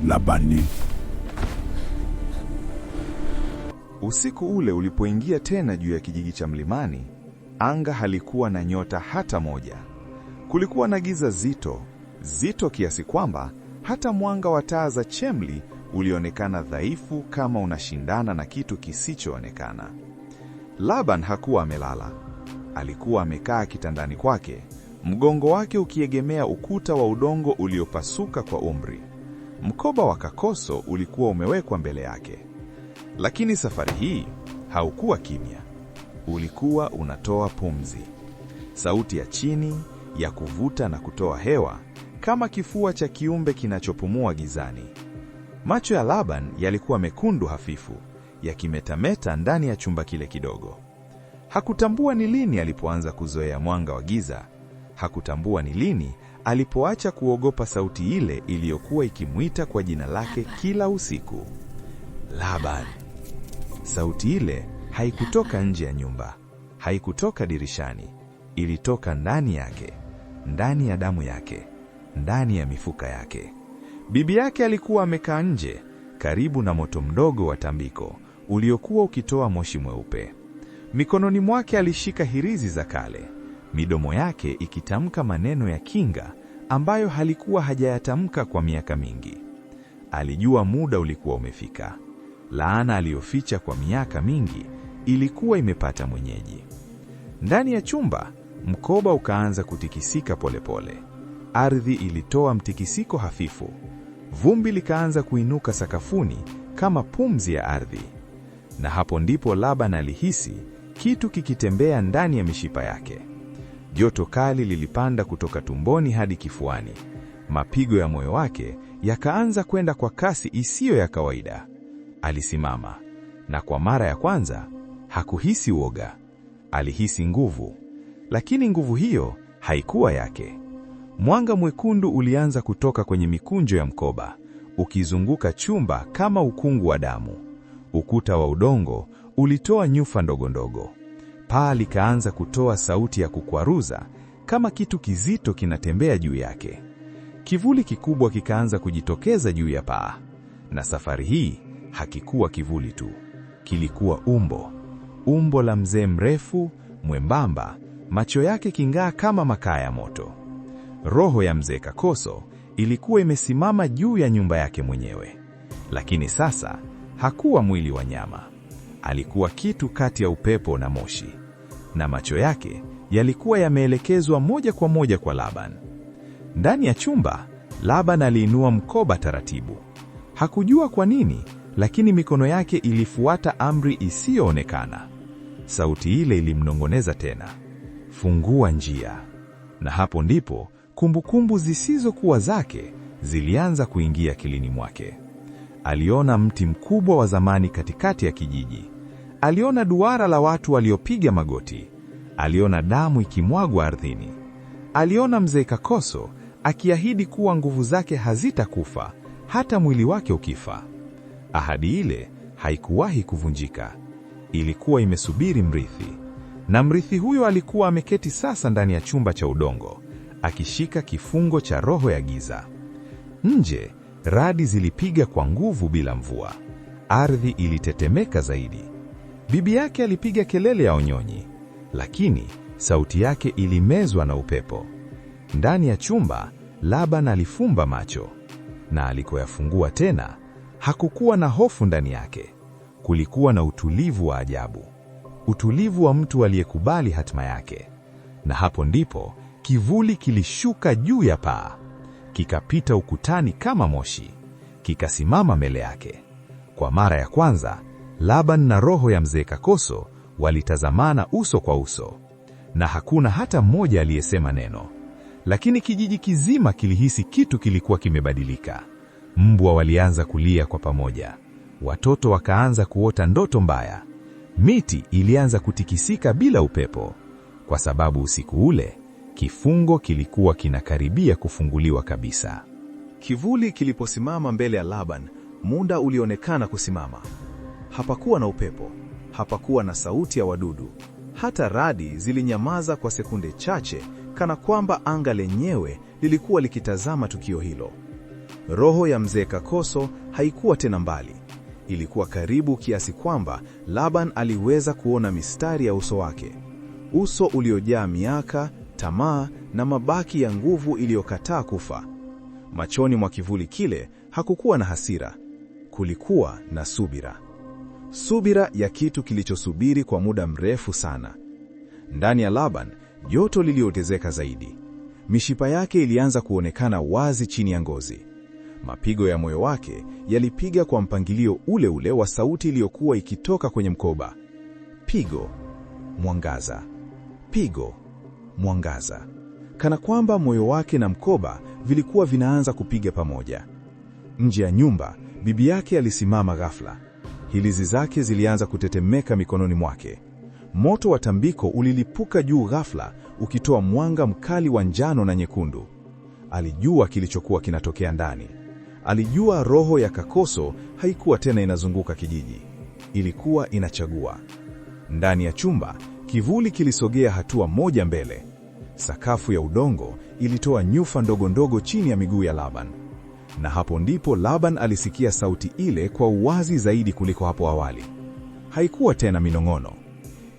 Labani. Usiku ule ulipoingia tena juu ya kijiji cha mlimani, anga halikuwa na nyota hata moja. Kulikuwa na giza zito kiasi kwamba hata mwanga wa taa za chemli ulionekana dhaifu, kama unashindana na kitu kisichoonekana. Laban hakuwa amelala. Alikuwa amekaa kitandani kwake, mgongo wake ukiegemea ukuta wa udongo uliopasuka kwa umri. Mkoba wa kakoso ulikuwa umewekwa mbele yake. Lakini safari hii haukuwa kimya. Ulikuwa unatoa pumzi. Sauti ya chini, ya kuvuta na kutoa hewa, kama kifua cha kiumbe kinachopumua gizani. Macho ya Laban yalikuwa mekundu hafifu, yakimetameta ndani ya chumba kile kidogo. Hakutambua ni lini alipoanza kuzoea mwanga wa giza. Hakutambua ni lini alipoacha kuogopa sauti ile iliyokuwa ikimwita kwa jina lake kila usiku. Laban. Sauti ile haikutoka nje ya nyumba, haikutoka dirishani. Ilitoka ndani yake, ndani ya damu yake, ndani ya mifuka yake. Bibi yake alikuwa amekaa nje, karibu na moto mdogo wa tambiko uliokuwa ukitoa moshi mweupe. Mikononi mwake alishika hirizi za kale, midomo yake ikitamka maneno ya kinga ambayo halikuwa hajayatamka kwa miaka mingi. Alijua muda ulikuwa umefika. Laana aliyoficha kwa miaka mingi ilikuwa imepata mwenyeji. Ndani ya chumba, mkoba ukaanza kutikisika polepole. Ardhi ilitoa mtikisiko hafifu. Vumbi likaanza kuinuka sakafuni kama pumzi ya ardhi. Na hapo ndipo Laban alihisi kitu kikitembea ndani ya mishipa yake. Joto kali lilipanda kutoka tumboni hadi kifuani. Mapigo ya moyo wake yakaanza kwenda kwa kasi isiyo ya kawaida. Alisimama, na kwa mara ya kwanza hakuhisi woga. Alihisi nguvu, lakini nguvu hiyo haikuwa yake. Mwanga mwekundu ulianza kutoka kwenye mikunjo ya mkoba, ukizunguka chumba kama ukungu wa damu. Ukuta wa udongo ulitoa nyufa ndogo ndogo. Paa likaanza kutoa sauti ya kukwaruza, kama kitu kizito kinatembea juu yake. Kivuli kikubwa kikaanza kujitokeza juu ya paa. Na safari hii hakikuwa kivuli tu. Kilikuwa umbo la mzee mrefu, mwembamba, macho yake king'aa kama makaa ya moto. Roho ya mzee Kakoso ilikuwa imesimama juu ya nyumba yake mwenyewe. Lakini sasa hakuwa mwili wa nyama. Alikuwa kitu kati ya upepo na moshi. Na macho yake yalikuwa yameelekezwa moja kwa moja kwa Laban. Ndani ya chumba, Laban aliinua mkoba taratibu. Hakujua kwa nini, lakini mikono yake ilifuata amri isiyoonekana. Sauti ile ilimnongoneza tena, "Fungua njia." Na hapo ndipo kumbukumbu zisizokuwa zake zilianza kuingia akilini mwake. Aliona mti mkubwa wa zamani katikati ya kijiji. Aliona duara la watu waliopiga magoti. Aliona damu ikimwagwa ardhini. Aliona mzee Kakoso akiahidi kuwa nguvu zake hazitakufa hata mwili wake ukifa. Ahadi ile haikuwahi kuvunjika. Ilikuwa imesubiri mrithi. Na mrithi huyo alikuwa ameketi sasa ndani ya chumba cha udongo, akishika kifungo cha roho ya giza. Nje, radi zilipiga kwa nguvu bila mvua. Ardhi ilitetemeka zaidi. Bibi yake alipiga kelele ya onyonyi, lakini sauti yake ilimezwa na upepo. Ndani ya chumba, Laban alifumba macho, na alikoyafungua tena, hakukuwa na hofu ndani yake. Kulikuwa na utulivu wa ajabu. Utulivu wa mtu aliyekubali hatima yake. Na hapo ndipo kivuli kilishuka juu ya paa. Kikapita ukutani kama moshi. Kikasimama mbele yake. Kwa mara ya kwanza, Laban na roho ya mzee Kakoso walitazamana uso kwa uso. Na hakuna hata mmoja aliyesema neno. Lakini kijiji kizima kilihisi kitu kilikuwa kimebadilika. Mbwa walianza kulia kwa pamoja. Watoto wakaanza kuota ndoto mbaya. Miti ilianza kutikisika bila upepo. Kwa sababu usiku ule, kifungo kilikuwa kinakaribia kufunguliwa kabisa. Kivuli kiliposimama mbele ya Laban, muda ulionekana kusimama. Hapakuwa na upepo, hapakuwa na sauti ya wadudu. Hata radi zilinyamaza kwa sekunde chache, kana kwamba anga lenyewe lilikuwa likitazama tukio hilo. Roho ya mzee Kakoso haikuwa tena mbali. Ilikuwa karibu kiasi kwamba Laban aliweza kuona mistari ya uso wake. Uso uliojaa miaka, tamaa na mabaki ya nguvu iliyokataa kufa. Machoni mwa kivuli kile hakukuwa na hasira. Kulikuwa na subira. Subira ya kitu kilichosubiri kwa muda mrefu sana. Ndani ya Laban, joto liliongezeka zaidi. Mishipa yake ilianza kuonekana wazi chini ya ngozi. Mapigo ya moyo wake yalipiga kwa mpangilio ule ule wa sauti iliyokuwa ikitoka kwenye mkoba. Pigo, mwangaza. Pigo, mwangaza. Kana kwamba moyo wake na mkoba vilikuwa vinaanza kupiga pamoja. Nje ya nyumba, bibi yake alisimama ghafla. Hilizi zake zilianza kutetemeka mikononi mwake. Moto wa tambiko ulilipuka juu ghafla, ukitoa mwanga mkali wa njano na nyekundu. Alijua kilichokuwa kinatokea ndani. Alijua roho ya Kakoso haikuwa tena inazunguka kijiji. Ilikuwa inachagua. Ndani ya chumba, kivuli kilisogea hatua moja mbele. Sakafu ya udongo ilitoa nyufa ndogo ndogo chini ya miguu ya Laban. Na hapo ndipo Laban alisikia sauti ile kwa uwazi zaidi kuliko hapo awali. Haikuwa tena minong'ono.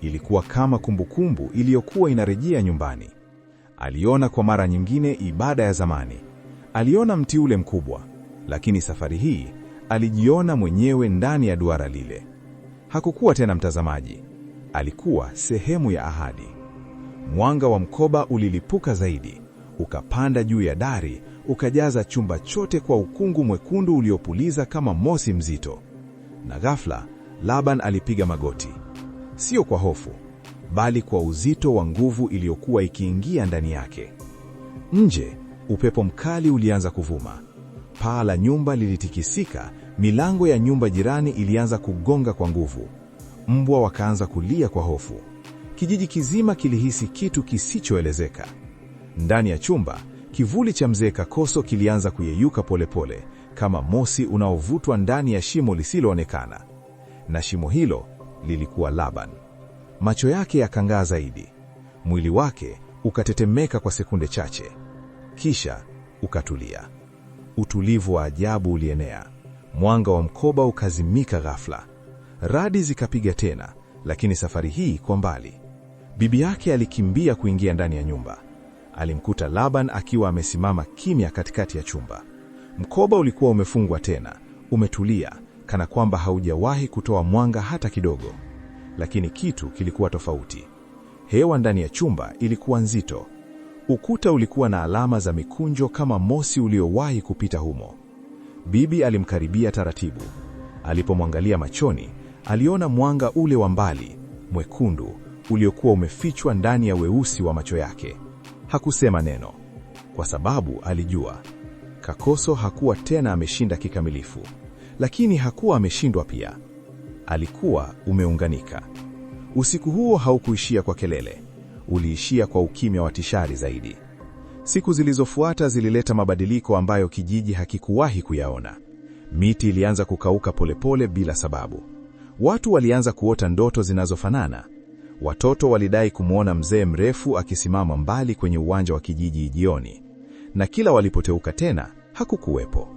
Ilikuwa kama kumbukumbu iliyokuwa inarejea nyumbani. Aliona kwa mara nyingine ibada ya zamani. Aliona mti ule mkubwa, lakini safari hii alijiona mwenyewe ndani ya duara lile. Hakukuwa tena mtazamaji. Alikuwa sehemu ya ahadi. Mwanga wa mkoba ulilipuka zaidi, ukapanda juu ya dari, ukajaza chumba chote kwa ukungu mwekundu uliopuliza kama moshi mzito. Na ghafla, Laban alipiga magoti. Sio kwa hofu, bali kwa uzito wa nguvu iliyokuwa ikiingia ndani yake. Nje, upepo mkali ulianza kuvuma. Paa la nyumba lilitikisika, milango ya nyumba jirani ilianza kugonga kwa nguvu. Mbwa wakaanza kulia kwa hofu. Kijiji kizima kilihisi kitu kisichoelezeka. Ndani ya chumba, kivuli cha mzee Kakoso kilianza kuyeyuka polepole, kama moshi unaovutwa ndani ya shimo lisiloonekana. Na shimo hilo lilikuwa Laban. Macho yake yakang'aa zaidi. Mwili wake ukatetemeka kwa sekunde chache. Kisha ukatulia. Utulivu wa ajabu ulienea. Mwanga wa mkoba ukazimika ghafla. Radi zikapiga tena, lakini safari hii kwa mbali. Bibi yake alikimbia kuingia ndani ya nyumba. Alimkuta Laban akiwa amesimama kimya katikati ya chumba. Mkoba ulikuwa umefungwa tena, umetulia, kana kwamba haujawahi kutoa mwanga hata kidogo. Lakini kitu kilikuwa tofauti. Hewa ndani ya chumba ilikuwa nzito. Ukuta ulikuwa na alama za mikunjo kama moshi uliowahi kupita humo. Bibi alimkaribia taratibu. Alipomwangalia machoni, aliona mwanga ule wa mbali, mwekundu, uliokuwa umefichwa ndani ya weusi wa macho yake. Hakusema neno, kwa sababu alijua Kakoso hakuwa tena ameshinda kikamilifu, lakini hakuwa ameshindwa pia. Alikuwa umeunganika. Usiku huo haukuishia kwa kelele, uliishia kwa ukimya wa tishari zaidi. Siku zilizofuata zilileta mabadiliko ambayo kijiji hakikuwahi kuyaona. Miti ilianza kukauka polepole bila sababu. Watu walianza kuota ndoto zinazofanana. Watoto walidai kumwona mzee mrefu akisimama mbali kwenye uwanja wa kijiji jioni. Na kila walipoteuka tena, hakukuwepo.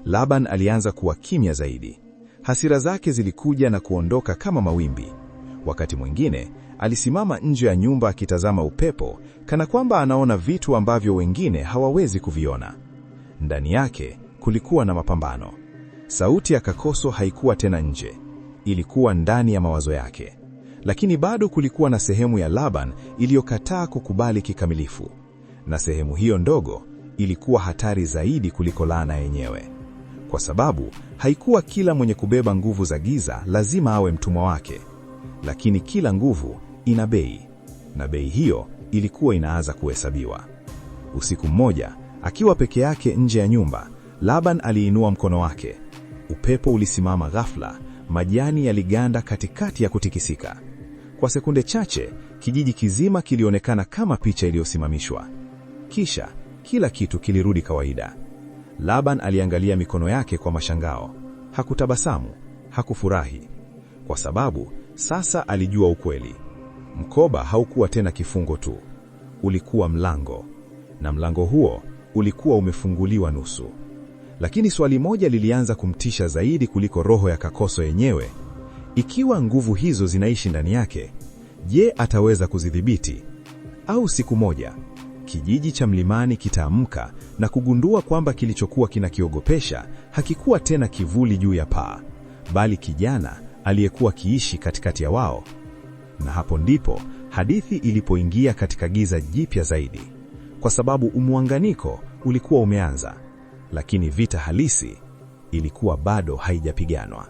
Laban alianza kuwa kimya zaidi. Hasira zake zilikuja na kuondoka kama mawimbi. Wakati mwingine, alisimama nje ya nyumba akitazama upepo, kana kwamba anaona vitu ambavyo wengine hawawezi kuviona. Ndani yake kulikuwa na mapambano. Sauti ya Kakoso haikuwa tena nje, ilikuwa ndani ya mawazo yake. Lakini bado kulikuwa na sehemu ya Laban iliyokataa kukubali kikamilifu. Na sehemu hiyo ndogo ilikuwa hatari zaidi kuliko laana yenyewe. Kwa sababu haikuwa kila mwenye kubeba nguvu za giza lazima awe mtumwa wake. Lakini kila nguvu ina bei, na bei hiyo ilikuwa inaanza kuhesabiwa. Usiku mmoja, akiwa peke yake nje ya nyumba, Laban aliinua mkono wake. Upepo ulisimama ghafla, majani yaliganda katikati ya kutikisika. Kwa sekunde chache, kijiji kizima kilionekana kama picha iliyosimamishwa. Kisha, kila kitu kilirudi kawaida. Laban aliangalia mikono yake kwa mashangao. Hakutabasamu, hakufurahi. Kwa sababu, sasa alijua ukweli. Mkoba haukuwa tena kifungo tu. Ulikuwa mlango. Na mlango huo ulikuwa umefunguliwa nusu. Lakini swali moja lilianza kumtisha zaidi kuliko roho ya Kakoso yenyewe. Ikiwa nguvu hizo zinaishi ndani yake, je, ataweza kuzidhibiti? Au siku moja kijiji cha mlimani kitaamka na kugundua kwamba kilichokuwa kinakiogopesha hakikuwa tena kivuli juu ya paa, bali kijana aliyekuwa kiishi katikati ya wao. Na hapo ndipo hadithi ilipoingia katika giza jipya zaidi, kwa sababu umwanganiko ulikuwa umeanza, lakini vita halisi ilikuwa bado haijapiganwa.